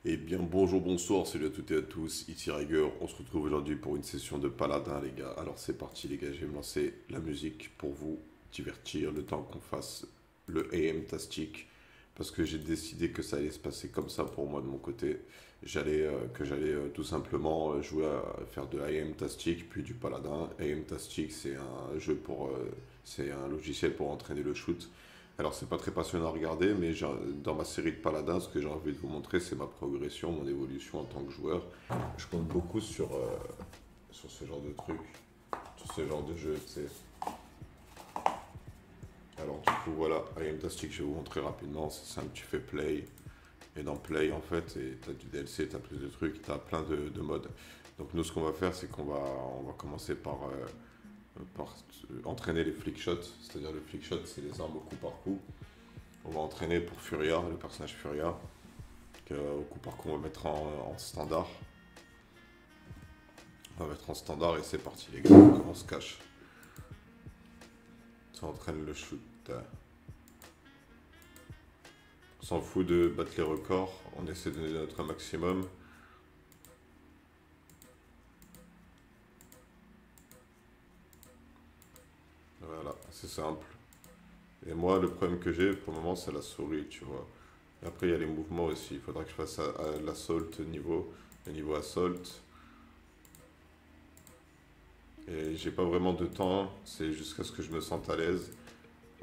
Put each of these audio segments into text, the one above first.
Eh bien, bonjour, bonsoir, salut à toutes et à tous, ici Riger. On se retrouve aujourd'hui pour une session de Paladin, les gars. Alors, c'est parti, les gars, je vais me lancer la musique pour vous divertir le temps qu'on fasse le AM Tastic. Parce que j'ai décidé que ça allait se passer comme ça pour moi de mon côté. J'allais tout simplement jouer à faire de AM Tastic, puis du Paladin. AM Tastic, c'est un jeu c'est un logiciel pour entraîner le shoot. Alors, c'est pas très passionnant à regarder, mais dans ma série de Paladins, ce que j'ai envie de vous montrer, c'est ma progression, mon évolution en tant que joueur. Je compte beaucoup sur ce genre de truc, sur ce genre de jeu, tu sais. Alors, du coup, voilà, I Am Tastic, je vais vous montrer rapidement. C'est simple, tu fais play. Et dans play, en fait, tu as du DLC, tu as plus de trucs, tu as plein de modes. Donc, nous, ce qu'on va faire, c'est qu'on va commencer par entraîner les flick shots. C'est-à-dire, le flick shot, c'est les armes au coup par coup. On va entraîner pour Furia, le personnage Furia, au coup par coup on va mettre en standard. On va mettre en standard et c'est parti les gars, on se cache. Ça entraîne le shoot. On s'en fout de battre les records, on essaie de donner notre maximum. Voilà, c'est simple. Et moi le problème que j'ai pour le moment c'est la souris, tu vois. Et après il y a les mouvements aussi, il faudra que je fasse à l'assault le niveau assault. Et j'ai pas vraiment de temps, c'est jusqu'à ce que je me sente à l'aise.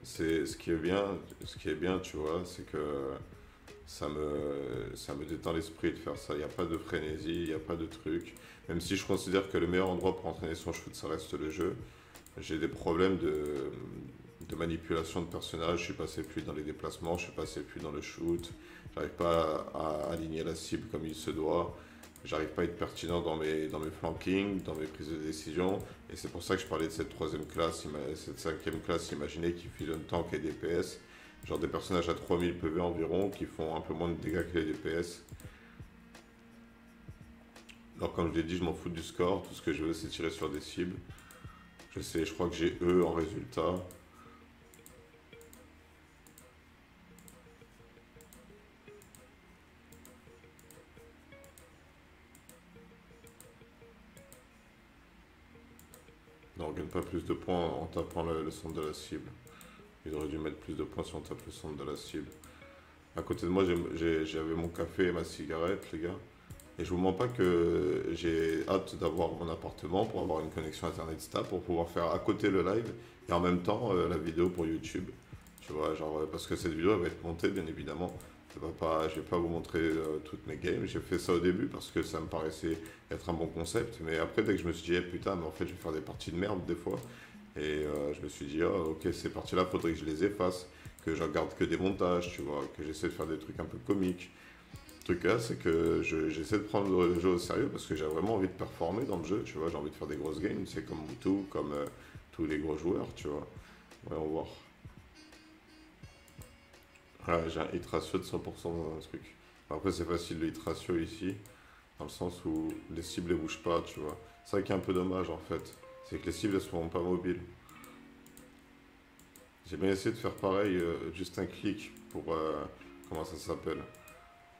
C'est ce qui est bien, tu vois, c'est que ça me détend l'esprit de faire ça. Il n'y a pas de frénésie, il n'y a pas de truc. Même si je considère que le meilleur endroit pour entraîner son shoot, ça reste le jeu. J'ai des problèmes de manipulation de personnage. Je suis passé plus dans les déplacements, je suis passé plus dans le shoot. J'arrive pas à aligner la cible comme il se doit. J'arrive pas à être pertinent dans mes flankings, dans mes prises de décision. Et c'est pour ça que je parlais de cette troisième classe, cette cinquième classe imaginée qui fusionne tank et DPS. Genre des personnages à 3000 PV environ qui font un peu moins de dégâts que les DPS. Alors comme je l'ai dit, je m'en fous du score. Tout ce que je veux, c'est tirer sur des cibles. Je sais, je crois que j'ai E en résultat. Non, on gagne pas plus de points en tapant le centre de la cible. Il aurait dû mettre plus de points si on tape le centre de la cible. À côté de moi, j'avais mon café et ma cigarette, les gars. Et je vous mens pas que j'ai hâte d'avoir mon appartement pour avoir une connexion internet stable, pour pouvoir faire à côté le live et en même temps la vidéo pour YouTube. Tu vois, genre, parce que cette vidéo elle va être montée, bien évidemment. Je vais pas vous montrer toutes mes games. J'ai fait ça au début parce que ça me paraissait être un bon concept. Mais après, dès que je me suis dit, eh, putain, mais en fait, je vais faire des parties de merde des fois. Et je me suis dit, oh, ok, ces parties-là, faudrait que je les efface, que je regarde que des montages, tu vois, que j'essaie de faire des trucs un peu comiques. Le truc là, c'est que j'essaie de prendre le jeu au sérieux parce que j'ai vraiment envie de performer dans le jeu, tu vois, j'ai envie de faire des grosses games, c'est comme Moutou, comme tous les gros joueurs, tu vois. Ouais, on va voir. Ouais, j'ai un hit ratio de 100% dans un truc. Après, c'est facile le hit ratio ici, dans le sens où les cibles ne bougent pas, tu vois. C'est ça qui est un peu dommage en fait, c'est que les cibles elles sont pas mobiles. J'ai bien essayé de faire pareil, juste un clic pour, comment ça s'appelle,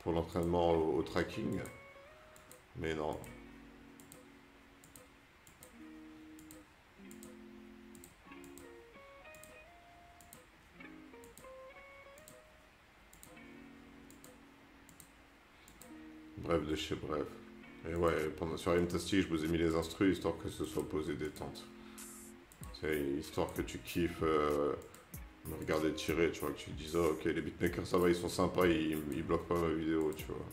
pour l'entraînement au tracking, mais non. Bref de chez bref. Et ouais, sur Fantastic, je vous ai mis les instrus histoire que ce soit posé détente. C'est histoire que tu kiffes me regarder tirer, tu vois, que tu te dises, oh, ok, les beatmakers ça va, ils sont sympas, ils bloquent pas ma vidéo, tu vois.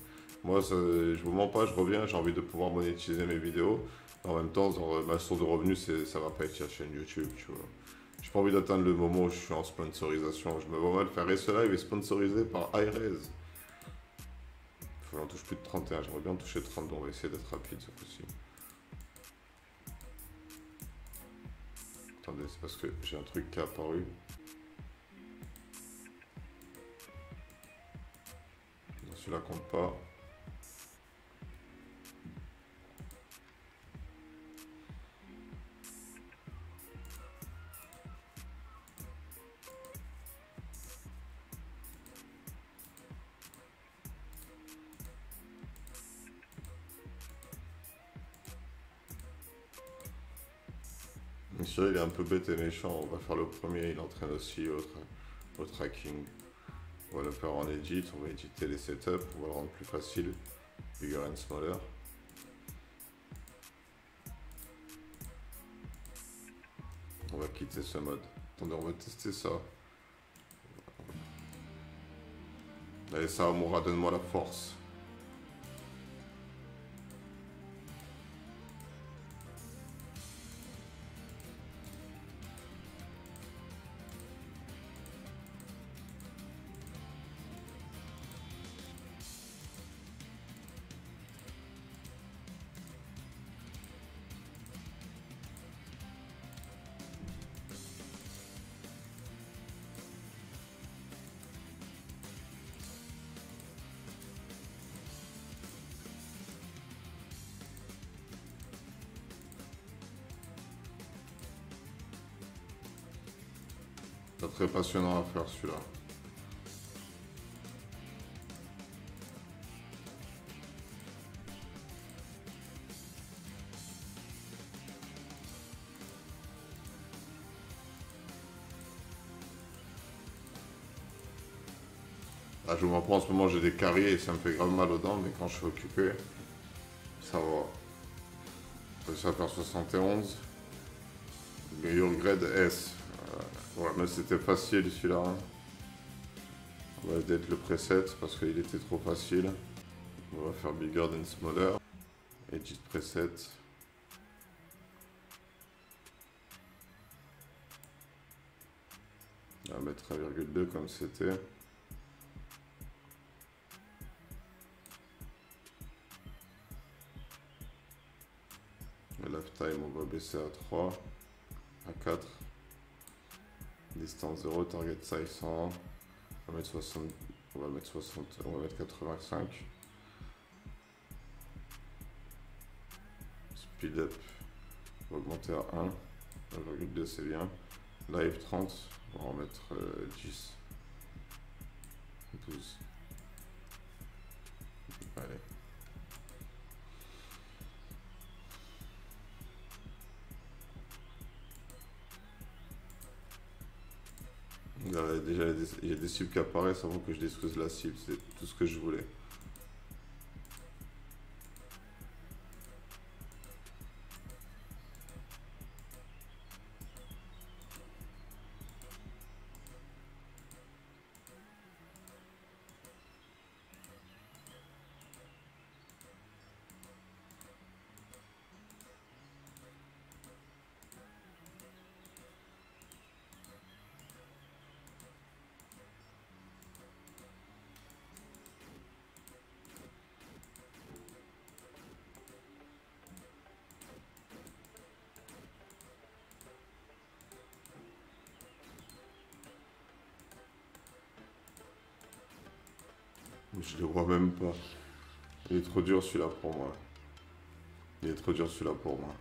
Moi, je vous mens pas, je reviens, j'ai envie de pouvoir monétiser mes vidéos. En même temps, genre, ma source de revenus, ça va pas être la chaîne YouTube, tu vois. J'ai pas envie d'atteindre le moment où je suis en sponsorisation. Je me vois mal faire ce live et sponsorisé par iRez. Faut que j'en touche plus de 31, j'aimerais bien en toucher 32, on va essayer d'être rapide ce coup-ci. Attendez, c'est parce que j'ai un truc qui est apparu. Non, celui-là compte pas. Cyril est un peu bête et méchant. On va faire le premier, il entraîne aussi au tracking. On va le faire en edit, on va éditer les setups, on va le rendre plus facile. Bigger and smaller. On va quitter ce mode. Attendez, on va tester ça. Allez, Sahamura, donne-moi la force. C'est très passionnant à faire celui-là. Ah, je m'en prends en ce moment, j'ai des caries et ça me fait grave mal aux dents, mais quand je suis occupé, ça va. Je vais faire 71. Meilleur grade S. Ouais, mais c'était facile celui-là. On va edit le preset parce qu'il était trop facile. On va faire bigger than smaller. Edit preset. On va mettre 1,2 comme c'était. Le lifetime, on va baisser à 3, à 4. Distance 0, target size 100. On va mettre 60, on va mettre 60, on va mettre 85. Speed up, on va augmenter à 1. 1,2 c'est bien. Live 30, on va en mettre 10. 12. Allez. Là, déjà, il y a des cibles qui apparaissent avant que je détruise la cible, c'est tout ce que je voulais. Je le vois même pas. Il est trop dur celui-là pour moi. Il est trop dur celui-là pour moi.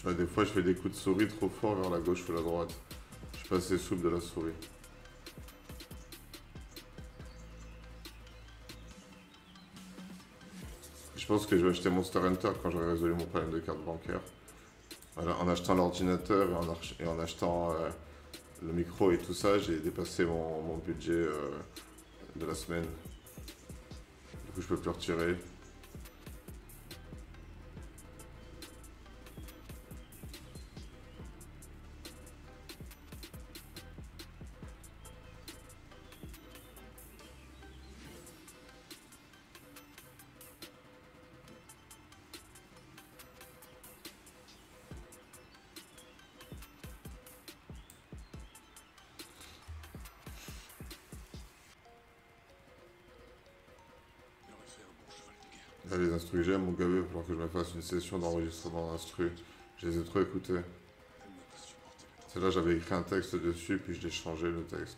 Ouais, des fois je fais des coups de souris trop forts vers la gauche ou la droite. Je suis pas assez souple de la souris. Je pense que je vais acheter Monster Hunter quand j'aurai résolu mon problème de carte bancaire. Voilà, en achetant l'ordinateur et en achetant le micro et tout ça, j'ai dépassé mon budget de la semaine. Du coup, je peux plus retirer. Là, les instrus que j'ai, mon gars, il va falloir que je me fasse une session d'enregistrement d'instru. Je les ai trop écoutés. C'est là, j'avais écrit un texte dessus, puis je l'ai changé le texte.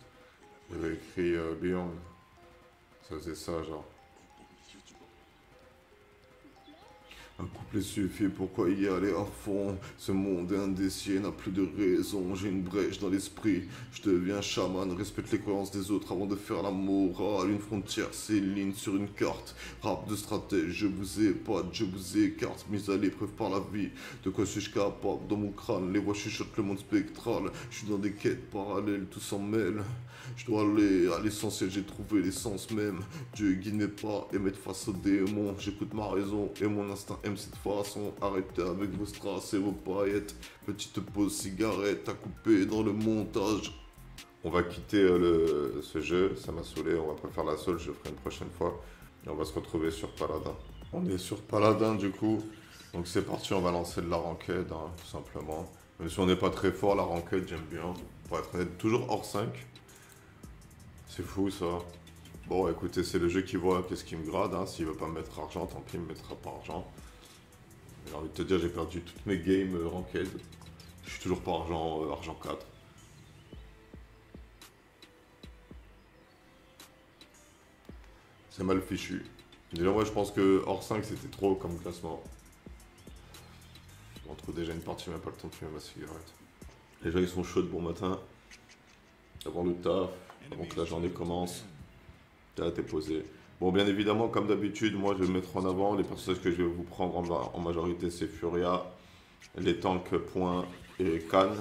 J'avais écrit Beyond. Ça faisait ça, genre. Un couplet suffit, pourquoi y aller à fond? Ce monde est indécis, n'a plus de raison. J'ai une brèche dans l'esprit, je deviens chaman. Respecte les croyances des autres avant de faire la morale. Une frontière, c'est une ligne sur une carte. Rap de stratège, je vous épate, je vous écarte. Mise à l'épreuve par la vie. De quoi suis-je capable dans mon crâne? Les voix chuchotent le monde spectral. Je suis dans des quêtes parallèles, tout s'en mêle. Je dois aller à l'essentiel, j'ai trouvé l'essence même. Dieu guide mes pas et mettre face aux démons. J'écoute ma raison et mon instinct aime cette façon. Arrêtez avec vos strass et vos paillettes. Petite pause cigarette à couper dans le montage. On va quitter ce jeu, ça m'a saoulé, on va pas faire la seule, je le ferai une prochaine fois. Et on va se retrouver sur Paladin. On est sur Paladin du coup. Donc c'est parti, on va lancer de la ranked, hein, tout simplement. Même si on n'est pas très fort, la ranked j'aime bien. Pour être honnête, toujours hors 5. C'est fou ça. Bon, écoutez, c'est le jeu qui voit qu'est-ce qu'il me grade. Hein. S'il veut pas me mettre argent, tant pis, il me mettra pas argent. J'ai envie de te dire, j'ai perdu toutes mes games ranked. Je suis toujours pas argent, argent 4. C'est mal fichu. Déjà, moi, je pense que hors 5, c'était trop comme classement. Je retrouve déjà une partie, même pas le temps de fumer ma cigarette. Les gens, ils sont chauds de bon matin. Avant le taf, avant que la journée commence. Là, t'es posé. Bon, bien évidemment, comme d'habitude, moi, je vais mettre en avant les personnages que je vais vous prendre en majorité, c'est Furia, les tanks, Point et Khan.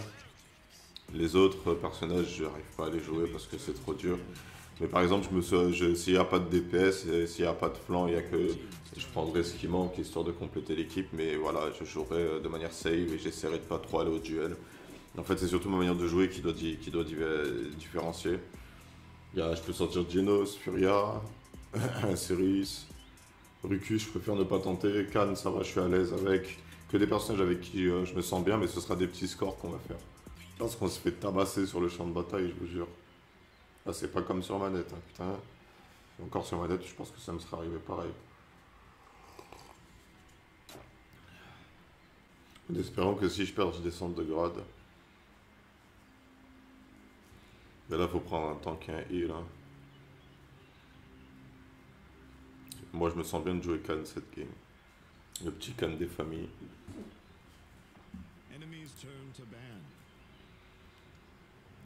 Les autres personnages, je n'arrive pas à les jouer parce que c'est trop dur. Mais par exemple, s'il n'y a pas de DPS et s'il n'y a pas de flanc, il y a que je prendrai ce qui manque histoire de compléter l'équipe. Mais voilà, je jouerai de manière safe et j'essaierai de pas trop aller au duel. En fait, c'est surtout ma manière de jouer qui doit différencier. Je peux sortir Genos, Furia, Ceris, Rucus, je préfère ne pas tenter. Khan, ça va, je suis à l'aise avec. Que des personnages avec qui je me sens bien, mais ce sera des petits scores qu'on va faire. Parce qu'on se fait tabasser sur le champ de bataille, je vous jure. Là, c'est pas comme sur manette, hein, putain. Encore sur manette, je pense que ça me serait arrivé pareil. En espérant que si je perds, je descende de grade. Mais là, faut prendre un tank et un heal. Hein. Moi, je me sens bien de jouer Khan cette game. Le petit Khan des familles.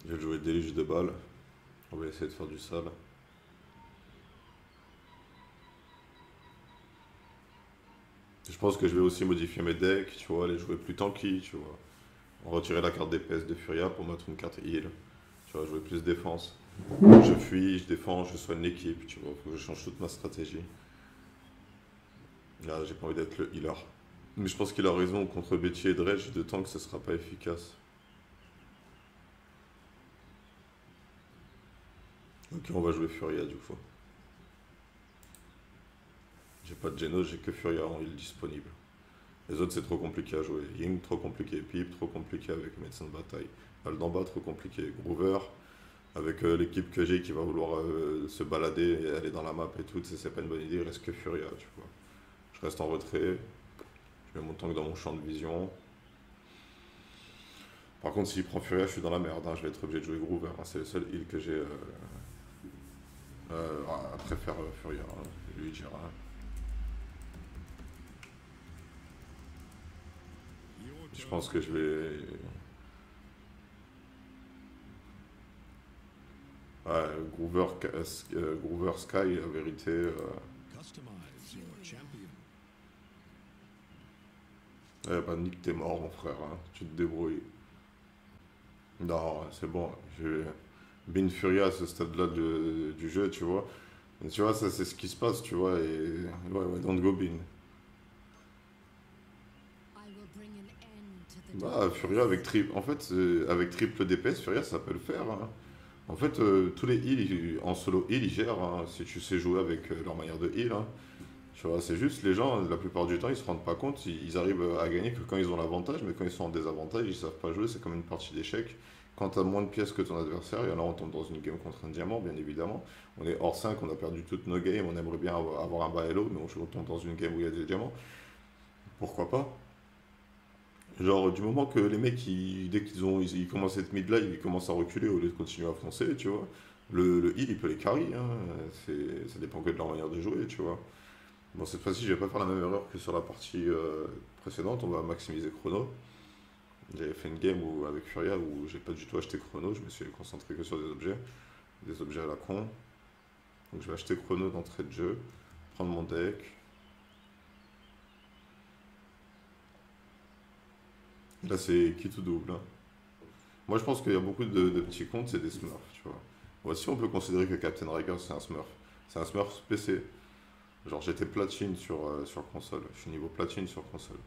Je vais jouer déluge de balles. On va essayer de faire du sale. Je pense que je vais aussi modifier mes decks, tu vois, les jouer plus tanky, tu vois. Retirer la carte DPS de Furia pour mettre une carte heal. Tu vois, jouer plus défense. Je fuis, je défends, je soigne l'équipe, tu vois. Faut que je change toute ma stratégie. Là, j'ai pas envie d'être le healer. Mais je pense qu'il a raison, contre Betty et Dredge, de tank, ce sera pas efficace. Ok, on va jouer Furia du coup. J'ai pas de Genos, j'ai que Furia en heal disponible. Les autres, c'est trop compliqué à jouer. Ying, trop compliqué. Pip, trop compliqué avec médecin de bataille. Aldamba, trop compliqué. Groover, avec l'équipe que j'ai qui va vouloir se balader et aller dans la map et tout, c'est pas une bonne idée. Il reste que Furia, tu vois. Je reste en retrait. Je mets mon tank dans mon champ de vision. Par contre, s'il prend Furia, je suis dans la merde. Hein. Je vais être obligé de jouer Groover. Hein. C'est le seul heal que j'ai après faire Furia. Hein. Je lui dira. Je pense que je vais... Ouais, Groover Sky, la vérité. Bah Nick, t'es mort, mon frère. Hein. Tu te débrouilles. Non, c'est bon. J'ai Bin Furia à ce stade-là du jeu, tu vois. Et tu vois, ça, c'est ce qui se passe, tu vois. Et ouais, don't go Bin. Bah, Furia avec triple. En fait, avec triple DPS, Furia, ça peut le faire. Hein. En fait, tous les heals, en solo heal, ils gèrent. Hein, si tu sais jouer avec leur manière de heal. Hein. Tu vois, c'est juste, les gens, la plupart du temps, ils se rendent pas compte. Ils arrivent à gagner que quand ils ont l'avantage, mais quand ils sont en désavantage, ils savent pas jouer. C'est comme une partie d'échecs. Quand tu as moins de pièces que ton adversaire, et là, on tombe dans une game contre un diamant, bien évidemment. On est hors 5, on a perdu toutes nos games, on aimerait bien avoir un bas hello, mais on tombe dans une game où il y a des diamants. Pourquoi pas? Genre, du moment que les mecs, dès ils commencent à être mid live, ils commencent à reculer au lieu de continuer à foncer, tu vois. Le heal, il peut les carry, hein. Ça dépend que de leur manière de jouer, tu vois. Bon, cette fois-ci, je vais pas faire la même erreur que sur la partie précédente. On va maximiser chrono. J'avais fait une game avec Furia où j'ai pas du tout acheté chrono. Je me suis concentré que sur des objets à la con. Donc je vais acheter chrono d'entrée de jeu, prendre mon deck. Là, c'est qui tout double, hein. Moi, je pense qu'il y a beaucoup de petits comptes, c'est des smurfs, tu vois. Voici, on peut considérer que Captain Riker, c'est un smurf. C'est un smurf PC. Genre, j'étais platine sur console. Je suis niveau platine sur console.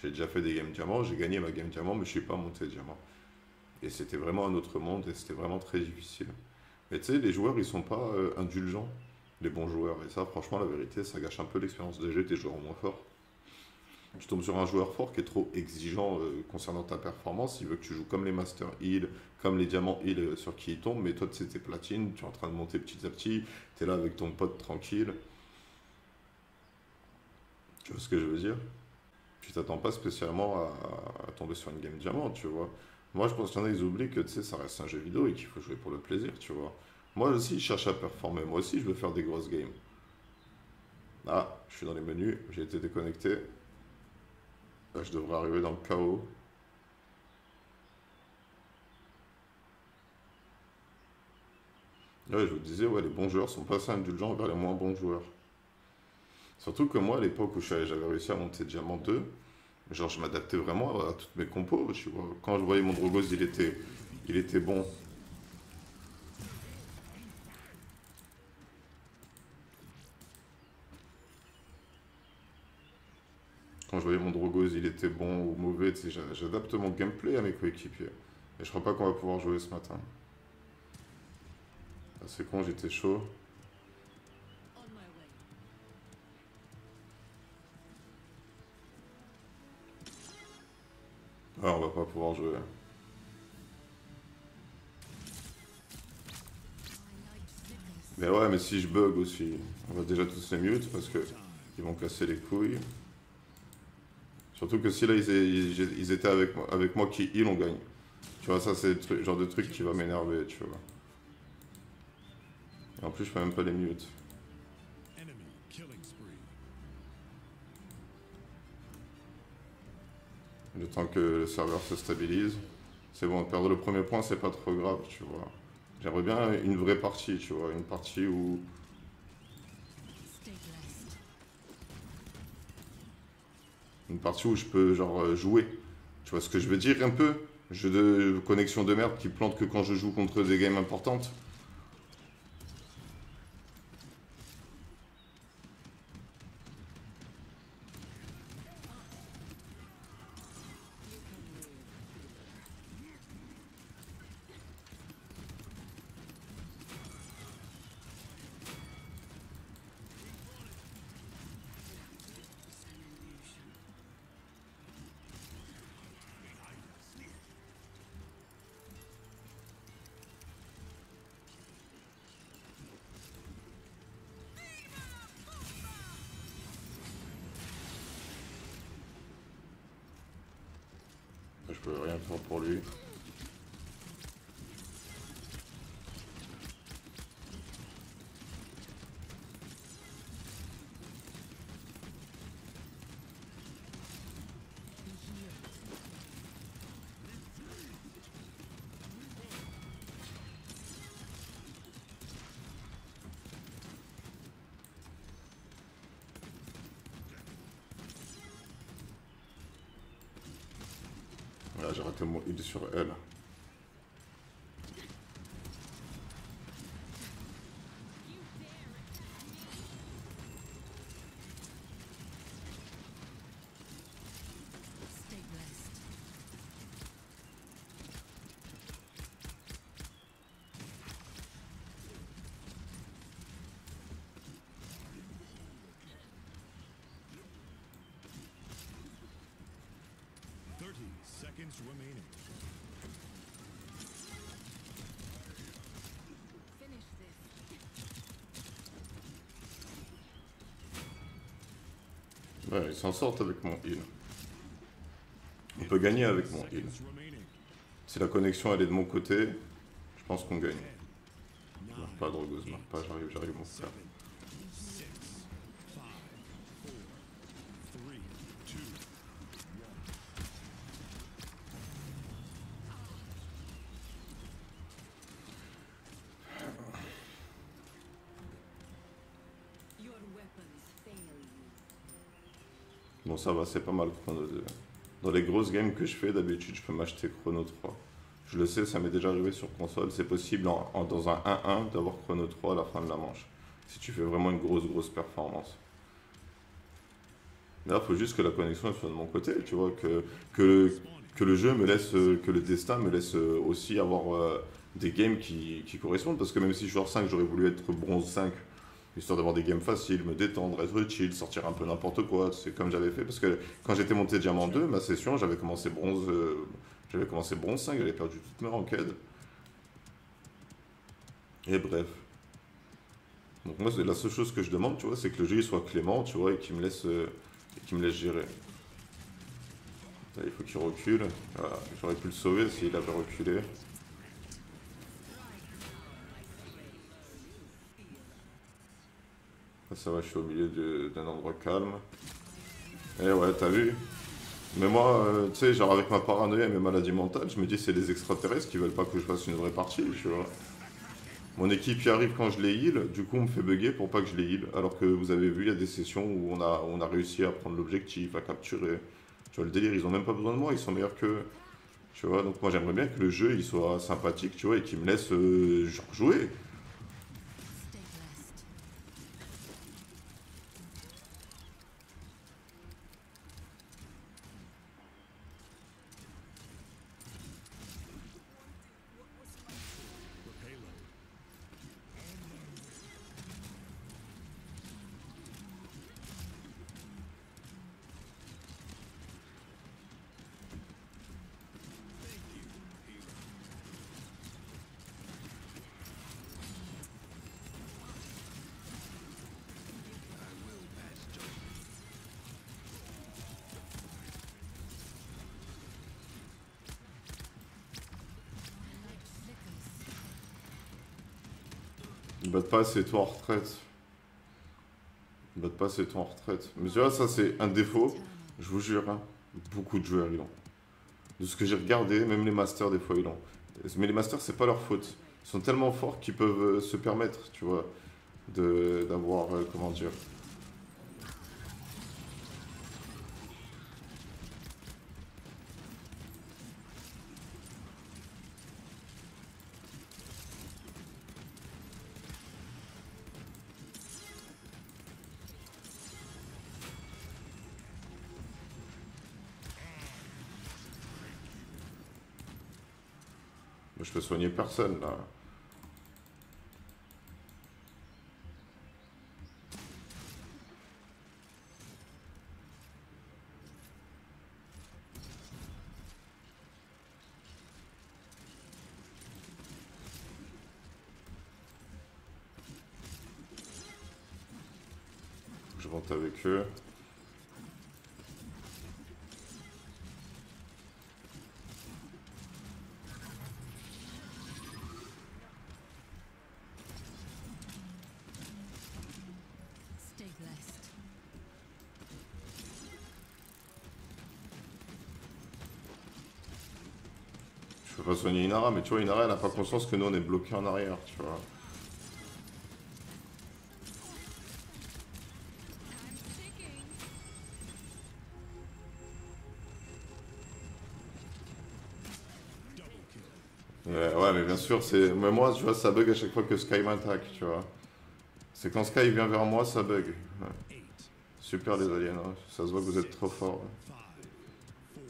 J'ai déjà fait des games diamants, j'ai gagné ma game diamant, mais je suis pas monté diamant. Et c'était vraiment un autre monde et c'était vraiment très difficile. Mais tu sais, les joueurs, ils sont pas indulgents, les bons joueurs. Et ça, franchement, la vérité, ça gâche un peu l'expérience de jeu des joueurs moins forts. Tu tombes sur un joueur fort qui est trop exigeant concernant ta performance, il veut que tu joues comme les Master Heal, comme les Diamants Heal sur qui il tombe, mais toi, tu sais, t'es platine, tu es en train de monter petit à petit, tu es là avec ton pote tranquille. Tu vois ce que je veux dire? Tu t'attends pas spécialement à tomber sur une game diamant, tu vois. Moi, je pense qu'il y en a, ils oublient que, tu sais, ça reste un jeu vidéo et qu'il faut jouer pour le plaisir, tu vois. Moi aussi, je cherche à performer. Moi aussi, je veux faire des grosses games. Ah, je suis dans les menus, j'ai été déconnecté. Là, je devrais arriver dans le chaos. Ouais, je vous disais, ouais, les bons joueurs sont pas assez indulgents envers les moins bons joueurs. Surtout que moi, à l'époque où j'avais réussi à monter Diamant 2, genre, je m'adaptais vraiment à toutes mes compos, tu vois. Quand je voyais mon Drogos, il était bon. Quand je voyais mon Drogos, il était bon ou mauvais, tu sais, j'adapte mon gameplay à mes coéquipiers. Et je crois pas qu'on va pouvoir jouer ce matin. Ah, c'est con, j'étais chaud. Ouais, on va pas pouvoir jouer. Mais ouais, mais si je bug aussi, on va déjà tous les mute parce que ils vont casser les couilles. Surtout que si là ils étaient avec moi qui heal, on gagne. Tu vois, ça c'est le genre de truc qui va m'énerver, tu vois. Et en plus, je fais même pas les mute. Le temps que le serveur se stabilise. C'est bon, perdre le premier point, c'est pas trop grave, tu vois. J'aimerais bien une vraie partie, tu vois. Une partie où. Une partie où je peux, genre, jouer. Tu vois ce que je veux dire un peu? Jeu de connexion de merde qui plante que quand je joue contre des games importantes. Je peux rien faire pour lui. Là, j'ai raté mon heal sur elle. Ouais, ils s'en sortent avec mon heal. On peut gagner avec mon heal. Si la connexion elle est de mon côté, je pense qu'on gagne. Marque pas, Drogos, marque pas, j'arrive mon frère. Bon, ça va, c'est pas mal Chrono 2. Dans les grosses games que je fais, d'habitude, je peux m'acheter Chrono 3. Je le sais, ça m'est déjà arrivé sur console. C'est possible dans un 1-1 d'avoir Chrono 3 à la fin de la manche. Si tu fais vraiment une grosse performance. Là, il faut juste que la connexion soit de mon côté, tu vois, que le jeu me laisse, que le destin me laisse aussi avoir des games qui correspondent. Parce que même si je suis hors 5, j'aurais voulu être bronze 5, histoire d'avoir des games faciles, me détendre, être chill, sortir un peu n'importe quoi. C'est comme j'avais fait. Parce que quand j'étais monté Diamant 2, ma session, j'avais commencé bronze 5, j'avais perdu toutes mes ranked. Et bref. Donc moi, c'est la seule chose que je demande, tu vois, c'est que le jeu il soit clément, tu vois, et qu'il me laisse gérer. Là, il faut qu'il recule. Voilà. J'aurais pu le sauver s'il avait reculé. Là, ça va, je suis au milieu d'un endroit calme. Et ouais, t'as vu? Mais moi, tu sais, genre avec ma paranoïa et mes maladies mentales, je me dis c'est les extraterrestres qui veulent pas que je fasse une vraie partie, tu vois. Mon équipe y arrive quand je les heal, du coup on me fait bugger pour pas que je les heal. Alors que vous avez vu, il y a des sessions où on a réussi à prendre l'objectif, à capturer. Tu vois le délire, ils ont même pas besoin de moi, ils sont meilleurs que. Tu vois, donc moi j'aimerais bien que le jeu il soit sympathique, tu vois, et qu'il me laisse genre jouer. Ils battent pas assez tôt en retraite. Ils battent pas assez tôt en retraite. Mais tu vois, ça c'est un défaut, je vous jure, hein. Beaucoup de joueurs ils l'ont. De ce que j'ai regardé, même les masters des fois ils l'ont. Mais les masters c'est pas leur faute. Ils sont tellement forts qu'ils peuvent se permettre, tu vois, d'avoir, comment dire. Je peux soigner personne là. Je rentre avec eux. Je peux pas soigner Inara, mais tu vois, Inara elle a pas conscience que nous on est bloqué en arrière, tu vois. Ouais, mais bien sûr, c'est. Mais moi, tu vois, ça bug à chaque fois que Sky m'attaque, tu vois. C'est quand Sky vient vers moi, ça bug. Ouais. Super les aliens, hein. Ça se voit que vous êtes trop forts.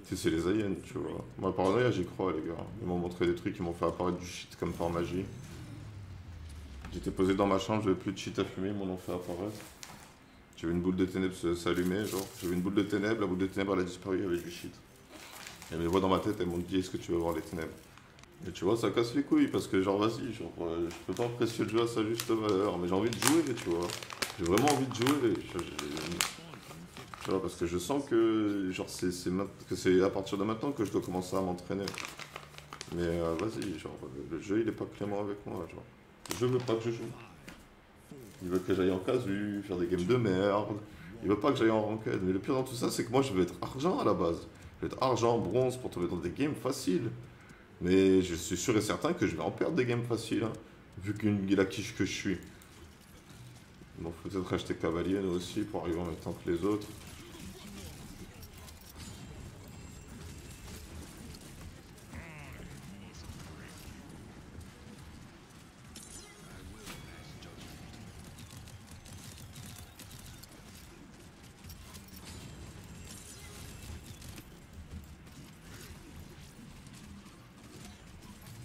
Si c'est les aliens, tu vois. Moi, paranoïa, j'y crois, les gars. Ils m'ont montré des trucs, ils m'ont fait apparaître du shit comme par magie. J'étais posé dans ma chambre, j'avais plus de shit à fumer, ils m'en ont fait apparaître. J'ai vu une boule de ténèbres s'allumer, genre. J'ai vu une boule de ténèbres, la boule de ténèbres elle a disparu, il y avait du shit. Et mes voix dans ma tête, elles m'ont dit est-ce que tu veux voir les ténèbres? Et tu vois, ça casse les couilles parce que, genre, vas-y, genre, je peux pas apprécier le jeu à sa juste valeur, mais j'ai envie de jouer, tu vois. J'ai vraiment envie de jouer. Tu vois, parce que je sens que, genre, c'est à partir de maintenant que je dois commencer à m'entraîner. Mais vas-y, genre, le jeu il est pas clément avec moi, genre. Le jeu veut pas que je joue. Il veut que j'aille en casu, faire des games de merde. Il veut pas que j'aille en ranked. Mais le pire dans tout ça, c'est que moi je veux être argent à la base. Je veux être argent, bronze pour tomber dans des games faciles. Mais je suis sûr et certain que je vais en perdre des games faciles, hein, vu qu'une la quiche que je suis. Bon, faut peut-être acheter cavalier nous aussi pour arriver en même temps que les autres.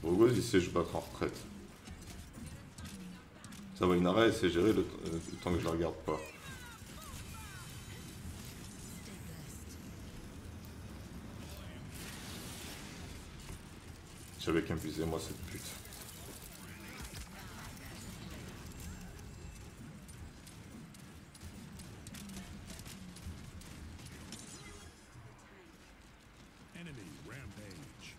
Drogos il sait se battre en retraite. Ça va, Inara elle sait gérer le temps que je la regarde pas. J'avais qu'à me viser moi cette pute. Enemy rampage.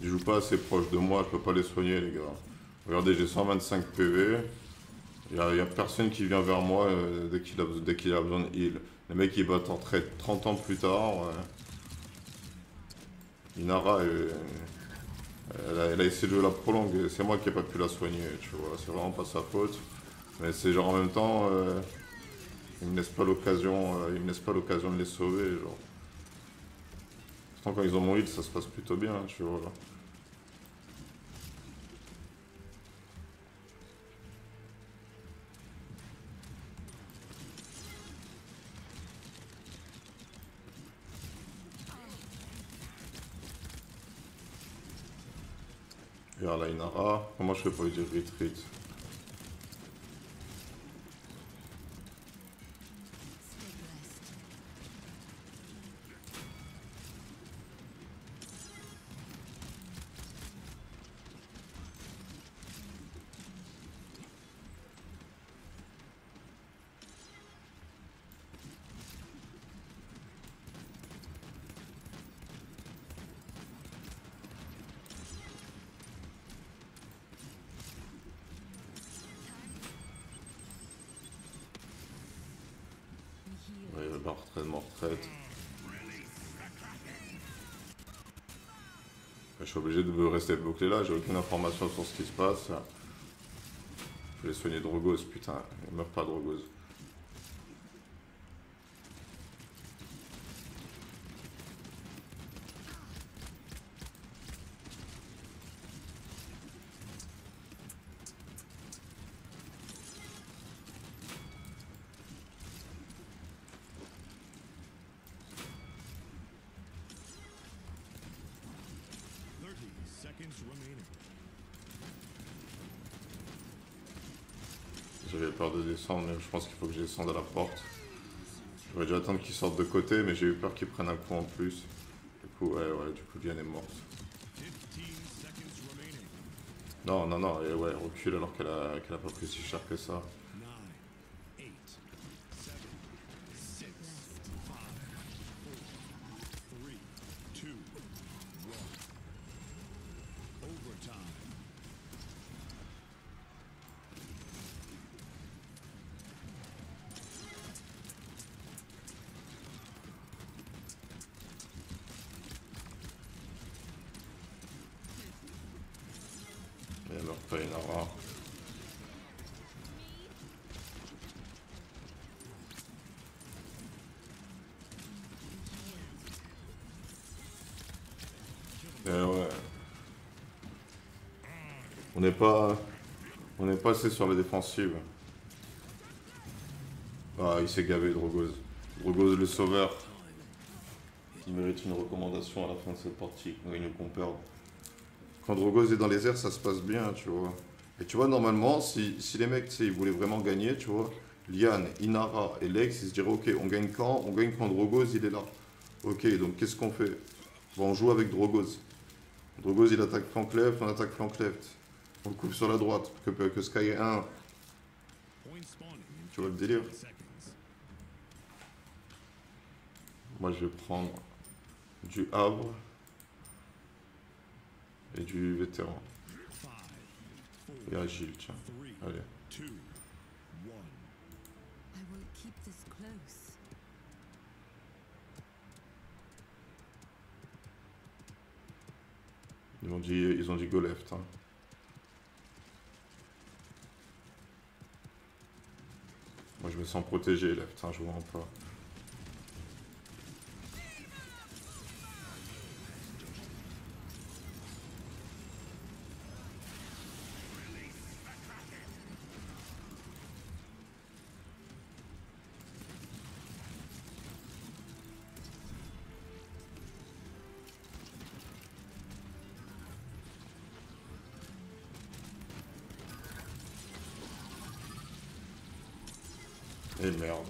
Ils jouent pas assez proche de moi, je peux pas les soigner les gars. Regardez, j'ai 125 PV. Il y a personne qui vient vers moi dès qu'il a besoin de heal. Les mecs ils battent en retraite 30 ans plus tard. Ouais. Inara, elle a essayé de jouer la prolongue. C'est moi qui n'ai pas pu la soigner, tu vois. C'est vraiment pas sa faute. Mais c'est genre en même temps, ils me laissent pas l'occasion, ils me laissent pas l'occasion de les sauver, genre. Pourtant quand ils ont mon heal, ça se passe plutôt bien, tu vois. Regarde la Inara, comment je fais pour lui dire retreat? Ouais, ma retraite, ma retraite. Je suis obligé de rester bloqué là, j'ai aucune information sur ce qui se passe. Je vais soigner Drogos, putain, il meurt pas Drogos. J'avais peur de descendre, mais je pense qu'il faut que je descende à la porte. J'aurais dû attendre qu'ils sortent de côté, mais j'ai eu peur qu'ils prennent un coup en plus. Du coup, ouais, du coup, Diane est morte. Non, non, non, et ouais, recule alors qu'elle a pas pris si cher que ça. Et elle meurt pas, Inara. Ouais. On n'est pas... On n'est pas assez sur la défensive. Ah, il s'est gavé, Drogos. Drogos le sauveur. Il mérite une recommandation à la fin de cette partie, qu'on gagne ou qu'on perde. Quand Drogos est dans les airs, ça se passe bien, tu vois. Et tu vois, normalement, si les mecs, tu sais, ils voulaient vraiment gagner, tu vois, Liane, Inara et Lex, ils se diraient, ok, on gagne quand? On gagne quand Drogos, il est là. Ok, donc qu'est-ce qu'on fait? Bon, on joue avec Drogos. Drogos, il attaque flank left, on attaque flank left. On le coupe sur la droite, que Sky ait un. Point spawning. Tu vois le délire? 10 seconds. Moi, je vais prendre du Havre et du vétéran. 5, Et 4, agile, tiens. 3, Allez. 2, 1. I will keep this close. Ils ont dit go left. Hein. Moi, je me sens protégé left, hein, je vois pas. Et merde.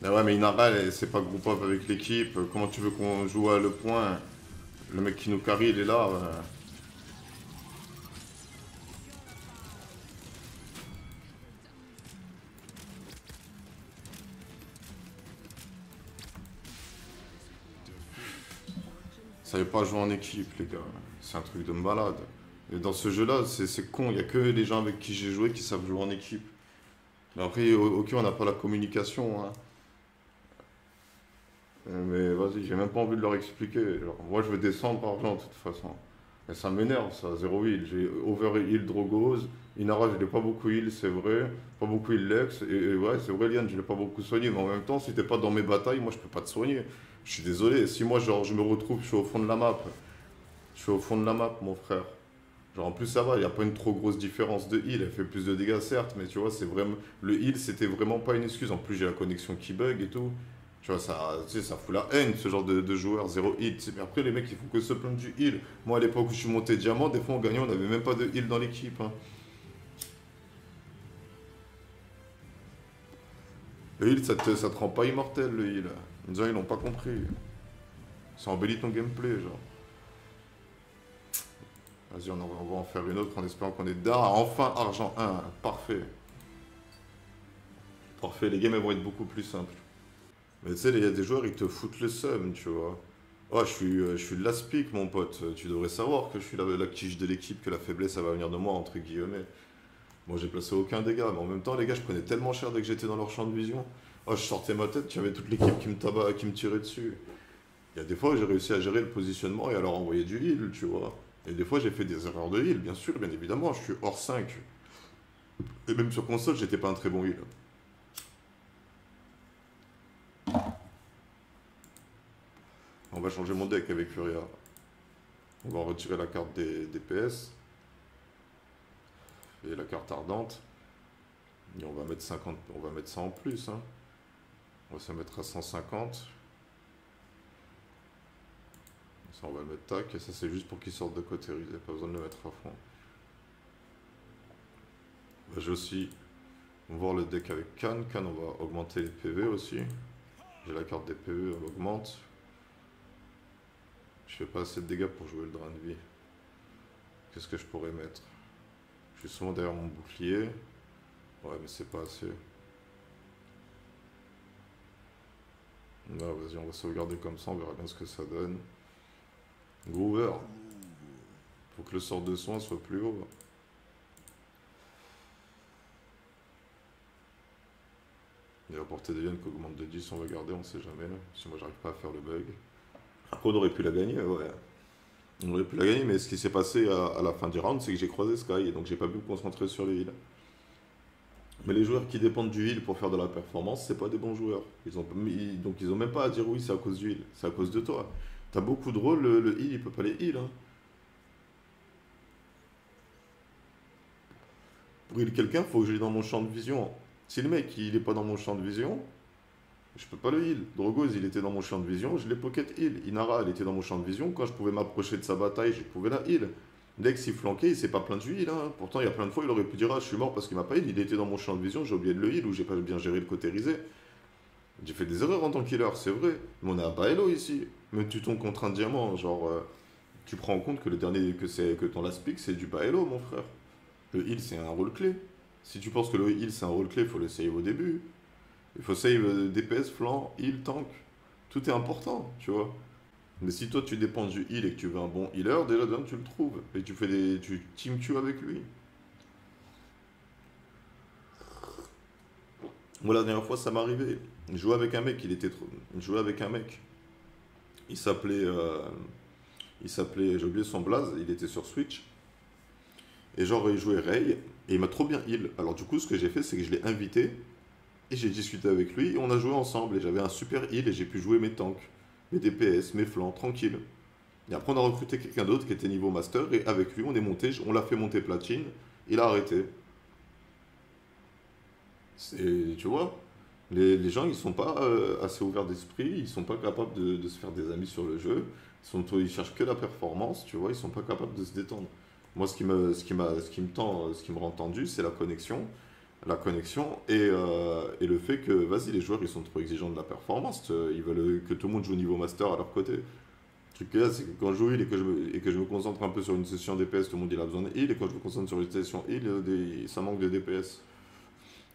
Ah ouais, mais Inara, c'est pas group up avec l'équipe. Comment tu veux qu'on joue à le point? Le mec qui nous carry, il est là. Ça savez pas jouer en équipe, les gars. C'est un truc de malade. Et dans ce jeu-là, c'est con. Il y a que les gens avec qui j'ai joué qui savent jouer en équipe. Mais après, ok, on n'a pas la communication. Hein. Mais vas-y, j'ai même pas envie de leur expliquer. Genre, moi, je veux descendre argent de toute façon. Et ça m'énerve, ça, zéro heal. J'ai over heal Drogos. Inara, je l'ai pas beaucoup heal, c'est vrai. Pas beaucoup heal Lex. Et ouais, c'est vrai, Liane, je l'ai pas beaucoup soigné. Mais en même temps, si t'es pas dans mes batailles, moi, je peux pas te soigner. Je suis désolé. Si moi, genre, je me retrouve, je suis au fond de la map. Je suis au fond de la map, mon frère. Genre, en plus, ça va, il n'y a pas une trop grosse différence de heal. Elle fait plus de dégâts, certes, mais tu vois, c'est vraiment. Le heal, c'était vraiment pas une excuse. En plus, j'ai la connexion qui bug et tout. Tu vois, ça, tu sais, ça fout la haine, ce genre de joueur, zéro heal. Tu sais, mais après, les mecs, ils font que se plaindre du heal. Moi, à l'époque où je suis monté diamant, des fois, on gagnait, on n'avait même pas de heal dans l'équipe. Hein. Le heal, ça te rend pas immortel, le heal. Les gens, ils l'ont pas compris. Ça embellit ton gameplay, genre. Vas-y, on va en faire une autre en espérant qu'on est dedans. Ah, enfin, argent 1. Parfait. Parfait, les games elles vont être beaucoup plus simples. Mais tu sais, il y a des joueurs, ils te foutent le seum, tu vois. Oh, je suis de l'aspic, mon pote. Tu devrais savoir que je suis la tige de l'équipe, que la faiblesse, ça va venir de moi, entre guillemets. Moi, j'ai placé aucun dégât, mais en même temps, les gars, je prenais tellement cher dès que j'étais dans leur champ de vision. Oh, je sortais ma tête, il y avait toute l'équipe qui me tirait dessus. Il y a des fois où j'ai réussi à gérer le positionnement et à leur envoyer du heal, tu vois. Et des fois, j'ai fait des erreurs de heal, bien sûr, bien évidemment. Je suis hors 5. Et même sur console, j'étais pas un très bon heal. On va changer mon deck avec Furia. On va retirer la carte des PS. Et la carte ardente. Et on va mettre 50, on va mettre ça en plus. Hein. On va se mettre à 150. Ça, on va le mettre tac. Et ça, c'est juste pour qu'il sorte de côté. Il n'y a pas besoin de le mettre à fond. J'ai aussi voir le deck avec Khan. Khan, on va augmenter les PV aussi. J'ai la carte des PV, on augmente. Je fais pas assez de dégâts pour jouer le drain de vie. Qu'est-ce que je pourrais mettre? Je suis souvent derrière mon bouclier. Ouais, mais c'est pas assez. Là, vas-y, on va sauvegarder comme ça, on verra bien ce que ça donne. Groover. Faut que le sort de soin soit plus haut. Et la portée des liens qui augmente de 10, on va garder, on sait jamais. Si moi j'arrive pas à faire le bug. Après, on aurait pu la gagner, ouais. On aurait pu la gagner, mais ce qui s'est passé à la fin du round, c'est que j'ai croisé Sky, et donc j'ai pas pu me concentrer sur les heals. Mais les joueurs qui dépendent du heal pour faire de la performance, c'est pas des bons joueurs. Donc ils ont même pas à dire oui, c'est à cause du heal, c'est à cause de toi. T'as beaucoup de rôles, le heal, il peut pas les heal. Hein. Pour heal quelqu'un, faut que je l'ai dans mon champ de vision. Si le mec, il est pas dans mon champ de vision, je peux pas le heal. Drogos, il était dans mon champ de vision, je l'ai pocket heal. Inara, elle était dans mon champ de vision, quand je pouvais m'approcher de sa bataille, je pouvais la heal. Lex, il flanquait, il s'est pas plaint du heal. Hein. Pourtant, il y a plein de fois, il aurait pu dire ah, je suis mort parce qu'il m'a pas heal. Il était dans mon champ de vision, j'ai oublié de le heal ou j'ai pas bien géré le côté risé. J'ai fait des erreurs en tant que healer, c'est vrai. Mais on est à Baello ici. Même tu tombes contre un diamant, genre, tu prends en compte que le dernier, que ton last pick, c'est du bas hello, mon frère. Le heal, c'est un rôle clé. Si tu penses que le heal, c'est un rôle clé, il faut le save au début. Il faut save DPS, flanc, heal, tank. Tout est important, tu vois. Mais si toi, tu dépends du heal et que tu veux un bon healer, déjà, tu le trouves. Et tu team Q avec lui. Moi, la dernière fois, ça m'est arrivé. Je jouais avec un mec, je jouais avec un mec. Il s'appelait... j'ai oublié son blaze, il était sur Switch. Et genre, il jouait Ray, et il m'a trop bien heal. Alors du coup, ce que j'ai fait, c'est que je l'ai invité, et j'ai discuté avec lui, et on a joué ensemble, et j'avais un super heal, et j'ai pu jouer mes tanks, mes DPS, mes flancs, tranquille. Et après, on a recruté quelqu'un d'autre qui était niveau master, et avec lui, on est monté, on l'a fait monter platine, il a arrêté. Tu vois, les gens, ils sont pas assez ouverts d'esprit, ils sont pas capables de se faire des amis sur le jeu, ils cherchent que la performance, tu vois, ils sont pas capables de se détendre. Moi, ce qui me rend tendu, c'est la connexion. La connexion et le fait que, vas-y, les joueurs, ils sont trop exigeants de la performance. Ils veulent que tout le monde joue au niveau master à leur côté. Le truc là, c'est que quand je joue heal et que je me concentre un peu sur une session DPS, tout le monde il a besoin de heal. Et quand je me concentre sur une session heal, ça manque de DPS.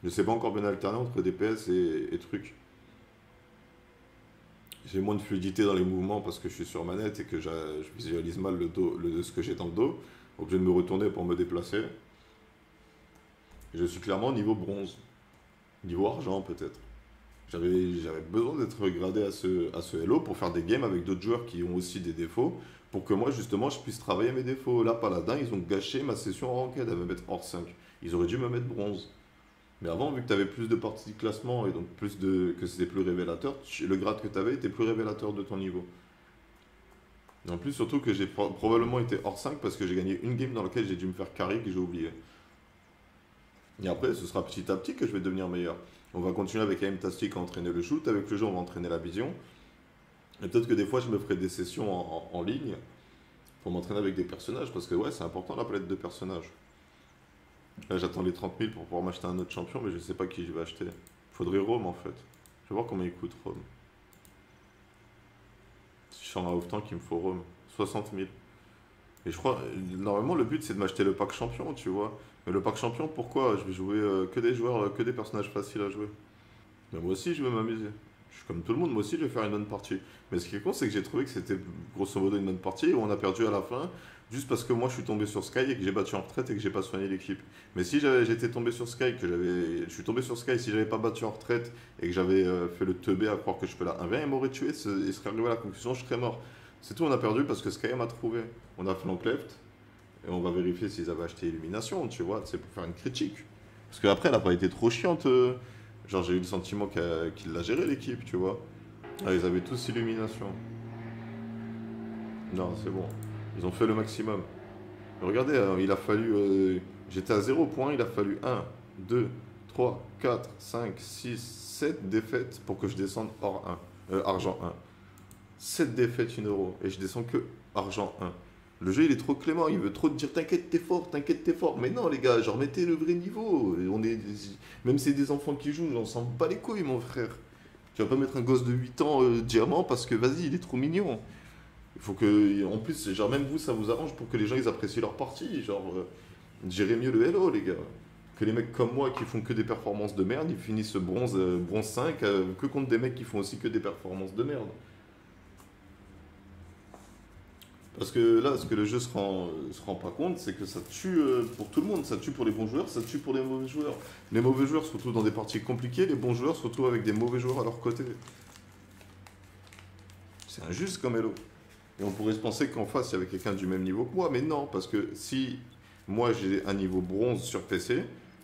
Je sais pas encore bien alterner entre DPS et trucs. J'ai moins de fluidité dans les mouvements parce que je suis sur manette et que je visualise mal le dos, ce que j'ai dans le dos. Obligé de me retourner pour me déplacer. Je suis clairement niveau bronze. Niveau argent peut-être. J'avais besoin d'être gradé à ce Hello pour faire des games avec d'autres joueurs qui ont aussi des défauts. Pour que moi justement je puisse travailler mes défauts. Là, Paladin, ils ont gâché ma session en ranked à me mettre hors 5. Ils auraient dû me mettre bronze. Mais avant, vu que tu avais plus de parties de classement et donc que c'était plus révélateur, le grade que tu avais était plus révélateur de ton niveau. Et en plus, surtout que j'ai probablement été hors 5 parce que j'ai gagné une game dans laquelle j'ai dû me faire carry que j'ai oublié. Et après, ce sera petit à petit que je vais devenir meilleur. On va continuer avec Aimtastic à entraîner le shoot. Avec le jeu, on va entraîner la vision. Et peut-être que des fois, je me ferai des sessions en ligne pour m'entraîner avec des personnages. Parce que ouais, c'est important la palette de personnages. Là, j'attends les 30 000 pour pouvoir m'acheter un autre champion, mais je sais pas qui je vais acheter. Faudrait Rome en fait. Je vais voir combien il coûte Rome. Si je suis en off tank, il me faut Rome. 60 000. Et je crois, normalement, le but c'est de m'acheter le pack champion, tu vois. Mais le pack champion, pourquoi? Je vais jouer que des joueurs, que des personnages faciles à jouer. Mais moi aussi, je veux m'amuser. Je suis comme tout le monde, moi aussi, je vais faire une bonne partie. Mais ce qui est con, c'est que j'ai trouvé que c'était grosso modo une bonne partie où on a perdu à la fin, juste parce que moi je suis tombé sur Sky et que j'ai battu en retraite et que j'ai pas soigné l'équipe. Mais si j'étais tombé sur Sky, je suis tombé sur Sky, si j'avais pas battu en retraite et que j'avais fait le teubé à croire que je peux la 1v, il m'aurait tué, il serait arrivé à la conclusion, je serais mort. C'est tout, on a perdu parce que Sky m'a trouvé. On a flank left et on va vérifier s'ils avaient acheté Illumination, tu vois, c'est pour faire une critique. Parce qu'après, elle a pas été trop chiante. Genre, j'ai eu le sentiment qu'il l'a géré l'équipe, tu vois. Ah, ils avaient tous Illumination. Non, c'est bon. Ils ont fait le maximum. Regardez, il a fallu. J'étais à 0 points, il a fallu 1, 2, 3, 4, 5, 6, 7 défaites pour que je descende hors 1. Argent 1. 7 défaites, 1 euro. Et je descends que argent 1. Le jeu, il est trop clément. Il veut trop te dire t'inquiète, t'es fort, t'inquiète, t'es fort. Mais non, les gars, genre, mettez le vrai niveau. Même si c'est des enfants qui jouent, j'en sens pas les couilles, mon frère. Tu vas pas mettre un gosse de 8 ans diamant parce que, vas-y, il est trop mignon. Il faut que. En plus, genre, même vous, ça vous arrange pour que les gens ils apprécient leur partie. Genre, gérez mieux le Hello, les gars. Que les mecs comme moi qui font que des performances de merde, ils finissent bronze 5 que contre des mecs qui font aussi que des performances de merde. Parce que là, ce que le jeu se rend pas compte, c'est que ça tue pour tout le monde. Ça tue pour les bons joueurs, ça tue pour les mauvais joueurs. Les mauvais joueurs se retrouvent dans des parties compliquées, les bons joueurs se retrouvent avec des mauvais joueurs à leur côté. C'est injuste comme Hello. Et on pourrait se penser qu'en face, il y avait quelqu'un du même niveau que moi, mais non, parce que si moi j'ai un niveau bronze sur PC,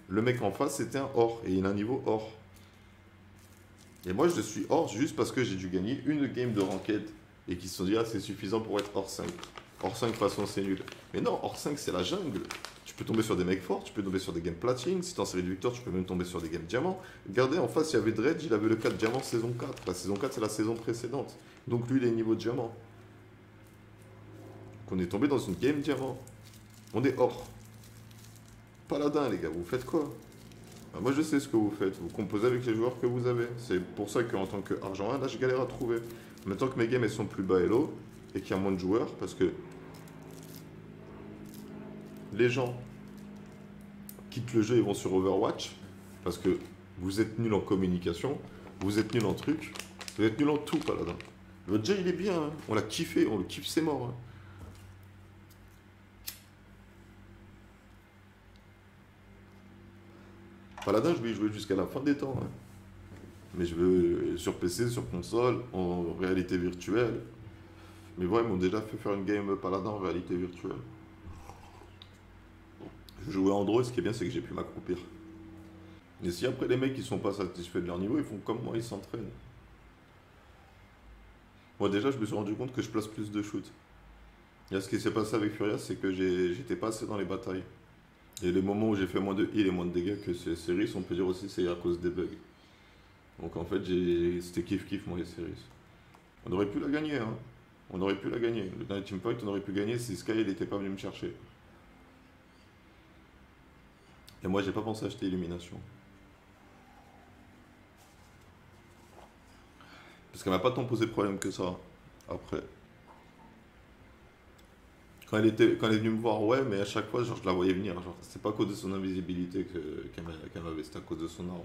le mec en face c'était un or, et il a un niveau or. Et moi je suis or juste parce que j'ai dû gagner une game de ranked, et qu'ils se sont dit, ah c'est suffisant pour être hors 5. Hors 5 de toute façon c'est nul. Mais non, hors 5 c'est la jungle. Tu peux tomber sur des mecs forts, tu peux tomber sur des games platine, si t'es en série de victoire, tu peux même tomber sur des games diamant. Regardez, en face il y avait Dredge, il avait le 4 diamant saison 4. La saison 4 c'est la saison précédente. Donc lui il est niveau diamant. On est tombé dans une game diamant. On est hors. Paladin, les gars, vous faites quoi? Moi, je sais ce que vous faites. Vous composez avec les joueurs que vous avez. C'est pour ça qu'en tant qu'argent 1, là, je galère à trouver. Maintenant que mes games elles sont plus bas Elo et qu'il y a moins de joueurs, parce que les gens quittent le jeu et vont sur Overwatch, parce que vous êtes nul en communication, vous êtes nul en trucs, vous êtes nul en tout, Paladin. Votre jeu il est bien, hein. On l'a kiffé, on le kiffe, c'est mort. Hein. Paladin, je vais y jouer jusqu'à la fin des temps. Hein. Mais je veux sur PC, sur console, en réalité virtuelle. Mais ouais, ils m'ont déjà fait faire une game Paladin en réalité virtuelle. Je jouais Android, ce qui est bien, c'est que j'ai pu m'accroupir. Et si après les mecs qui sont pas satisfaits de leur niveau, ils font comme moi, ils s'entraînent. Moi déjà, je me suis rendu compte que je place plus de shoot. Et là, ce qui s'est passé avec Furious, c'est que j'étais pas assez dans les batailles. Et les moments où j'ai fait moins de heal et moins de dégâts que ces séries, on peut dire aussi c'est à cause des bugs. Donc en fait, c'était kiff-kiff moi les séries. On aurait pu la gagner, hein. On aurait pu la gagner. Le dernier teamfight, on aurait pu gagner si Sky n'était pas venu me chercher. Et moi, j'ai pas pensé acheter Illumination. Parce qu'elle m'a pas tant posé problème que ça, après. Quand elle est venue me voir, ouais, mais à chaque fois, genre, je la voyais venir. Genre, c'est pas à cause de son invisibilité qu'elle m'avait, c'était à cause de son arme.